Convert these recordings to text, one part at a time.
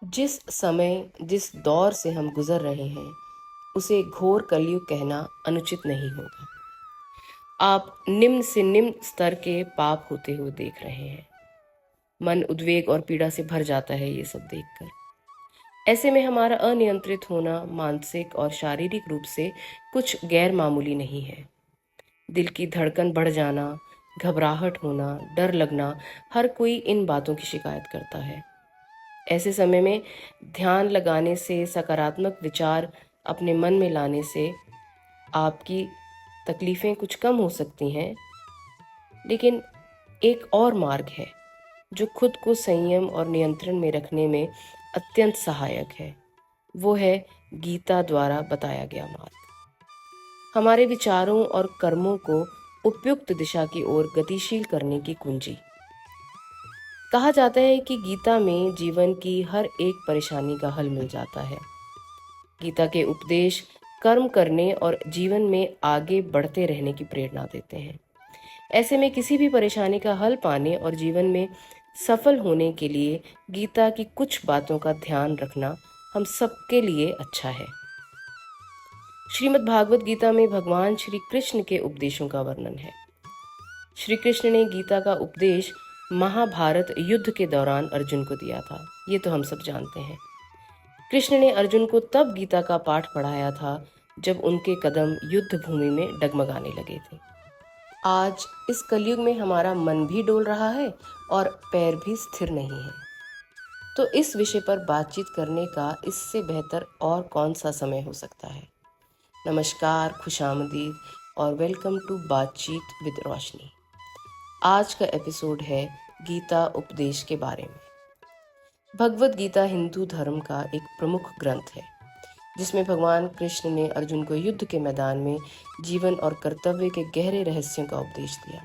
जिस समय जिस दौर से हम गुजर रहे हैं उसे घोर कलयुग कहना अनुचित नहीं होगा। आप निम्न से निम्न स्तर के पाप होते हुए देख रहे हैं। मन उद्वेग और पीड़ा से भर जाता है ये सब देखकर। ऐसे में हमारा अनियंत्रित होना मानसिक और शारीरिक रूप से कुछ गैर मामूली नहीं है। दिल की धड़कन बढ़ जाना, घबराहट होना, डर लगना, हर कोई इन बातों की शिकायत करता है। ऐसे समय में ध्यान लगाने से, सकारात्मक विचार अपने मन में लाने से आपकी तकलीफ़ें कुछ कम हो सकती हैं। लेकिन एक और मार्ग है जो खुद को संयम और नियंत्रण में रखने में अत्यंत सहायक है। वो है गीता द्वारा बताया गया मार्ग। हमारे विचारों और कर्मों को उपयुक्त दिशा की ओर गतिशील करने की कुंजी। कहा जाता है कि गीता में जीवन की हर एक परेशानी का हल मिल जाता है। गीता के उपदेश कर्म करने और जीवन में आगे बढ़ते रहने की प्रेरणा देते हैं। ऐसे में किसी भी परेशानी का हल पाने और जीवन में सफल होने के लिए गीता की कुछ बातों का ध्यान रखना हम सबके लिए अच्छा है। श्रीमद् भागवत गीता में भगवान श्री कृष्ण के उपदेशों का वर्णन है। श्री कृष्ण ने गीता का उपदेश महाभारत युद्ध के दौरान अर्जुन को दिया था। ये तो हम सब जानते हैं। कृष्ण ने अर्जुन को तब गीता का पाठ पढ़ाया था जब उनके कदम युद्ध भूमि में डगमगाने लगे थे। आज इस कलयुग में हमारा मन भी डोल रहा है और पैर भी स्थिर नहीं है। तो इस विषय पर बातचीत करने का इससे बेहतर और कौन सा समय हो सकता है। नमस्कार, खुशामदीद और वेलकम टू बातचीत विद रोशनी। आज का एपिसोड है गीता उपदेश के बारे में। भगवत गीता हिंदू धर्म का एक प्रमुख ग्रंथ है जिसमें भगवान कृष्ण ने अर्जुन को युद्ध के मैदान में जीवन और कर्तव्य के गहरे रहस्यों का उपदेश दिया।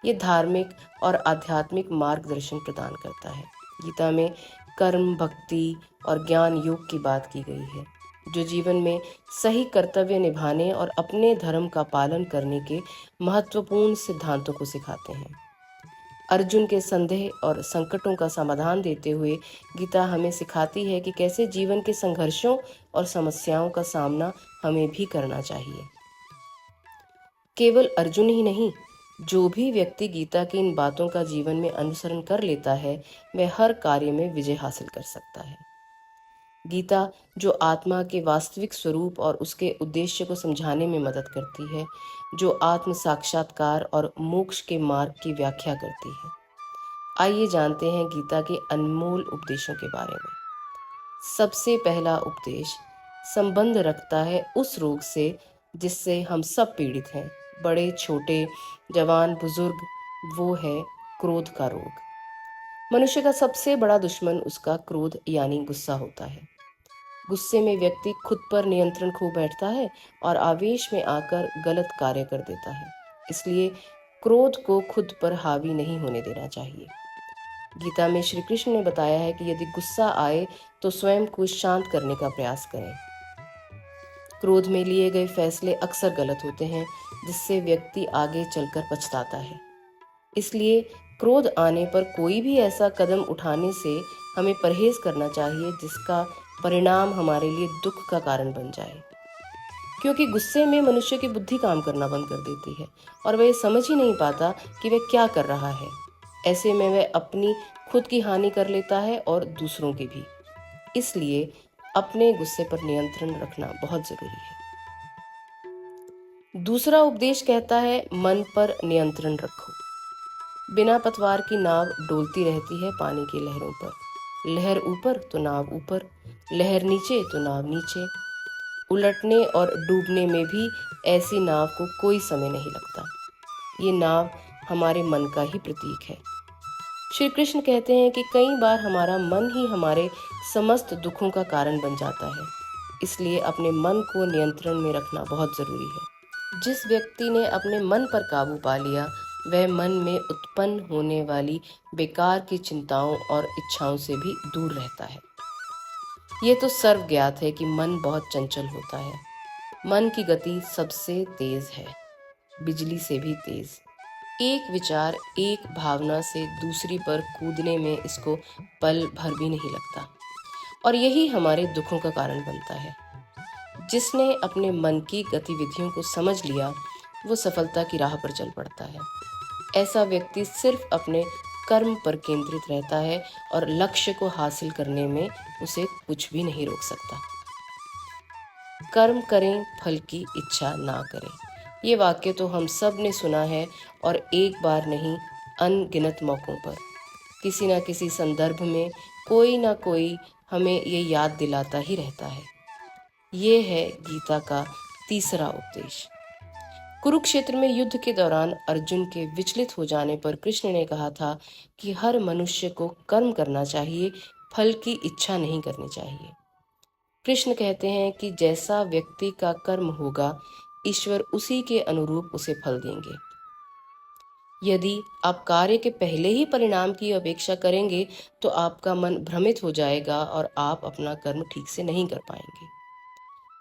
ये धार्मिक और आध्यात्मिक मार्गदर्शन प्रदान करता है। गीता में कर्म, भक्ति और ज्ञान योग की बात की गई है जो जीवन में सही कर्तव्य निभाने और अपने धर्म का पालन करने के महत्वपूर्ण सिद्धांतों को सिखाते हैं। अर्जुन के संदेह और संकटों का समाधान देते हुए गीता हमें सिखाती है कि कैसे जीवन के संघर्षों और समस्याओं का सामना हमें भी करना चाहिए। केवल अर्जुन ही नहीं, जो भी व्यक्ति गीता की इन बातों का जीवन में अनुसरण कर लेता है वह हर कार्य में विजय हासिल कर सकता है। गीता जो आत्मा के वास्तविक स्वरूप और उसके उद्देश्य को समझाने में मदद करती है, जो आत्म साक्षात्कार और मोक्ष के मार्ग की व्याख्या करती है। आइए जानते हैं गीता के अनमोल उपदेशों के बारे में। सबसे पहला उपदेश संबंध रखता है उस रोग से जिससे हम सब पीड़ित हैं, बड़े छोटे, जवान बुजुर्ग। वो है क्रोध का रोग। मनुष्य का सबसे बड़ा दुश्मन उसका क्रोध यानी गुस्सा होता है। गुस्से में व्यक्ति खुद पर नियंत्रण खो बैठता है और आवेश में आकर गलत कार्य कर देता है। इसलिए क्रोध को खुद पर हावी नहीं होने देना चाहिए। गीता में श्री कृष्ण ने बताया है कि यदि गुस्सा आए तो स्वयं को शांत करने का प्रयास करें। क्रोध में लिए गए फैसले अक्सर गलत होते हैं जिससे व्यक्ति आगे चलकर पछताता है। इसलिए क्रोध आने पर कोई भी ऐसा कदम उठाने से हमें परहेज करना चाहिए जिसका परिणाम हमारे लिए दुख का कारण बन जाए। क्योंकि गुस्से में मनुष्य की बुद्धि काम करना बंद कर देती है और वह समझ ही नहीं पाता कि वह क्या कर रहा है। ऐसे में वह अपनी खुद की हानि कर लेता है और दूसरों की भी। इसलिए अपने गुस्से पर नियंत्रण रखना बहुत जरूरी है। दूसरा उपदेश कहता है मन पर नियंत्रण रखो। बिना पतवार की नाव डोलती रहती है पानी की लहरों पर। लहर ऊपर तो नाव ऊपर, लहर नीचे तो नाव नीचे। उलटने और डूबने में भी ऐसी नाव को कोई समय नहीं लगता। ये नाव हमारे मन का ही प्रतीक है। श्री कृष्ण कहते हैं कि कई बार हमारा मन ही हमारे समस्त दुखों का कारण बन जाता है। इसलिए अपने मन को नियंत्रण में रखना बहुत जरूरी है। जिस व्यक्ति ने अपने मन पर काबू पा लिया वह मन में उत्पन्न होने वाली बेकार की चिंताओं और इच्छाओं से भी दूर रहता है। ये तो सर्व ज्ञात है कि मन बहुत चंचल होता है। मन की गति सबसे तेज है, बिजली से भी तेज। एक विचार, एक भावना से दूसरी पर कूदने में इसको पल भर भी नहीं लगता। और यही हमारे दुखों का कारण बनता है। जिसने अपने मन की गतिविधियों को समझ लिया, वो सफलता की राह पर चल पड़ता है। ऐसा व्यक्ति सिर्फ अपने कर्म पर केंद्रित रहता है और लक्ष्य को हासिल करने में उसे कुछ भी नहीं रोक सकता। कर्म करें, फल की इच्छा ना करें। ये वाक्य तो हम सब ने सुना है, और एक बार नहीं, अनगिनत मौकों पर। किसी न किसी संदर्भ में कोई ना कोई हमें ये याद दिलाता ही रहता है। ये है गीता का तीसरा उपदेश। कुरुक्षेत्र में युद्ध के दौरान अर्जुन के विचलित हो जाने पर कृष्ण ने कहा था कि हर मनुष्य को कर्म करना चाहिए, फल की इच्छा नहीं करनी चाहिए। कृष्ण कहते हैं कि जैसा व्यक्ति का कर्म होगा, ईश्वर उसी के अनुरूप उसे फल देंगे। यदि आप कार्य के पहले ही परिणाम की अपेक्षा करेंगे, तो आपका मन भ्रमित हो जाएगा और आप अपना कर्म ठीक से नहीं कर पाएंगे।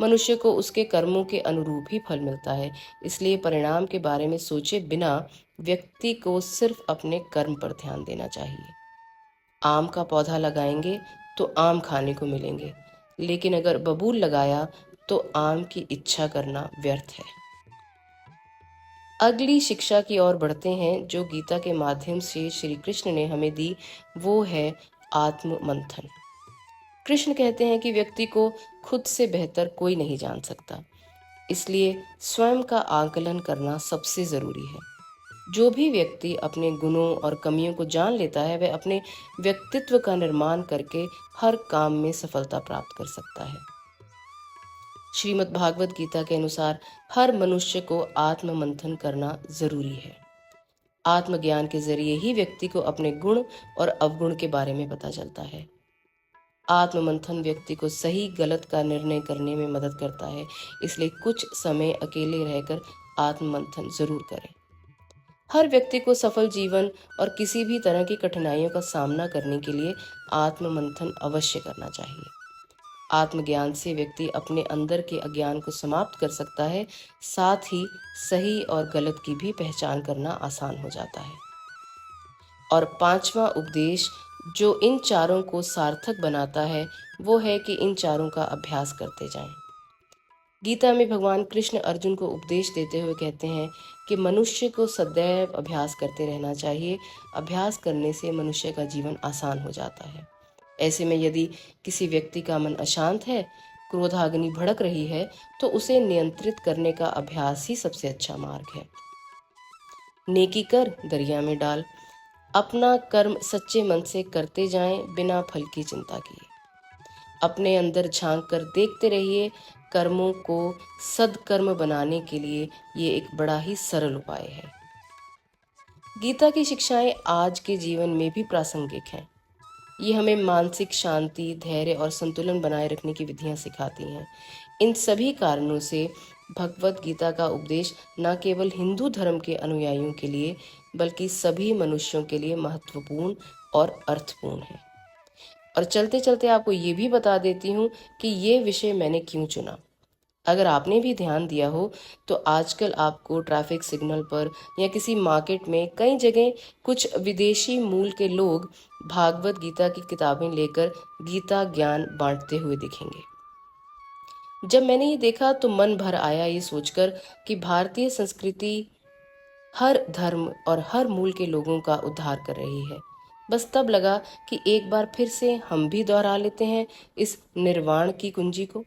मनुष्य को उसके कर्मों के अनुरूप ही फल मिलता है, इसलिए परिणाम के बारे में सोचे बिना व्यक्ति को सिर्फ अपने कर्म पर ध्यान देना चाहिए। आम का पौधा लगाएंगे तो आम खाने को मिलेंगे, लेकिन अगर बबूल लगाया तो आम की इच्छा करना व्यर्थ है। अगली शिक्षा की ओर बढ़ते हैं जो गीता के माध्यम से श्री कृष्ण ने हमें दी, वो है आत्म मंथन। कृष्ण कहते हैं कि व्यक्ति को खुद से बेहतर कोई नहीं जान सकता, इसलिए स्वयं का आकलन करना सबसे जरूरी है। जो भी व्यक्ति अपने गुणों और कमियों को जान लेता है, वह अपने व्यक्तित्व का निर्माण करके हर काम में सफलता प्राप्त कर सकता है। श्रीमद् भागवत गीता के अनुसार हर मनुष्य को आत्म मंथन करना जरूरी है। आत्मज्ञान के जरिए ही व्यक्ति को अपने गुण और अवगुण के बारे में पता चलता है। आत्म मंथन व्यक्ति को सही गलत का निर्णय करने में मदद करता है, इसलिए कुछ समय अकेले रहकर आत्म मंथन जरूर करें। हर व्यक्ति को सफल जीवन और किसी भी तरह की कठिनाइयों का सामना करने के लिए आत्म मंथन अवश्य करना चाहिए। आत्मज्ञान से व्यक्ति अपने अंदर के अज्ञान को समाप्त कर सकता है, साथ ही सही और गलत की भी पहचान करना आसान हो जाता है। और पांचवा उपदेश जो इन चारों को सार्थक बनाता है, वो है कि इन चारों का अभ्यास करते जाएं। गीता में भगवान कृष्ण अर्जुन को उपदेश देते हुए कहते हैं कि मनुष्य को सदैव अभ्यास करते रहना चाहिए। अभ्यास करने से मनुष्य का जीवन आसान हो जाता है। ऐसे में यदि किसी व्यक्ति का मन अशांत है, क्रोधाग्नि भड़क रही है, तो उसे नियंत्रित करने का अभ्यास ही सबसे अच्छा मार्ग है। नेकी कर, दरिया में डाल। अपना कर्म सच्चे मन से करते जाएं, बिना फल की चिंता किए। अपने अंदर झांक कर देखते रहिए। कर्मों को सद्कर्म बनाने के लिए ये एक बड़ा ही सरल उपाय है। गीता की शिक्षाएं आज के जीवन में भी प्रासंगिक हैं। ये हमें मानसिक शांति, धैर्य और संतुलन बनाए रखने की विधियां सिखाती हैं। इन सभी कारणों से भगवत गीता का उपदेश न केवल हिंदू धर्म के अनुयायियों के लिए, बल्कि सभी मनुष्यों के लिए महत्वपूर्ण और अर्थपूर्ण है। और चलते चलते आपको ये भी बता देती हूँ कि ये विषय मैंने क्यों चुना। अगर आपने भी ध्यान दिया हो तो आजकल आपको ट्रैफिक सिग्नल पर या किसी मार्केट में कई जगह कुछ विदेशी मूल के लोग भागवत गीता की किताबें लेकर गीता ज्ञान बांटते हुए दिखेंगे। जब मैंने ये देखा तो मन भर आया ये सोचकर कि भारतीय संस्कृति हर धर्म और हर मूल के लोगों का उद्धार कर रही है। बस तब लगा कि एक बार फिर से हम भी दोहरा लेते हैं इस निर्वाण की कुंजी को।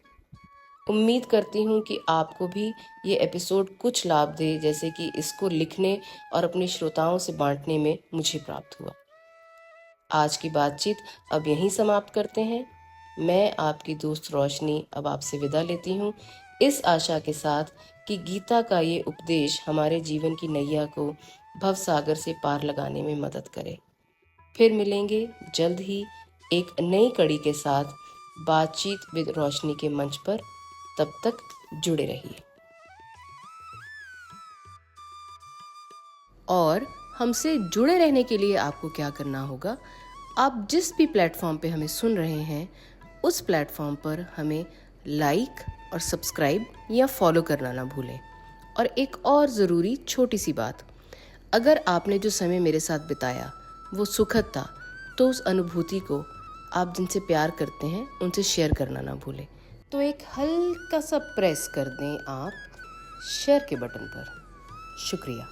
उम्मीद करती हूँ कि आपको भी ये एपिसोड कुछ लाभ दे, जैसे कि इसको लिखने और अपने श्रोताओं से बांटने में मुझे प्राप्त हुआ। आज की बातचीत अब यहीं समाप्त करते हैं। मैं आपकी दोस्त रोशनी अब आपसे विदा लेती हूँ, इस आशा के साथ कि गीता का ये उपदेश हमारे जीवन की नैया को भवसागर से पार लगाने में मदद करे। फिर मिलेंगे जल्द ही एक नई कड़ी के साथ बातचीत विद रोशनी के मंच पर। तब तक जुड़े रहिए। और हमसे जुड़े रहने के लिए आपको क्या करना होगा, आप जिस भी प्लेटफॉर्म पे हमें सुन रहे हैं, उस प्लेटफॉर्म पर हमें लाइक और सब्सक्राइब या फॉलो करना ना भूलें। और एक और ज़रूरी छोटी सी बात, अगर आपने जो समय मेरे साथ बिताया वो सुखद था, तो उस अनुभूति को आप जिनसे प्यार करते हैं उनसे शेयर करना ना भूलें। तो एक हल्का सा प्रेस कर दें आप शेयर के बटन पर। शुक्रिया।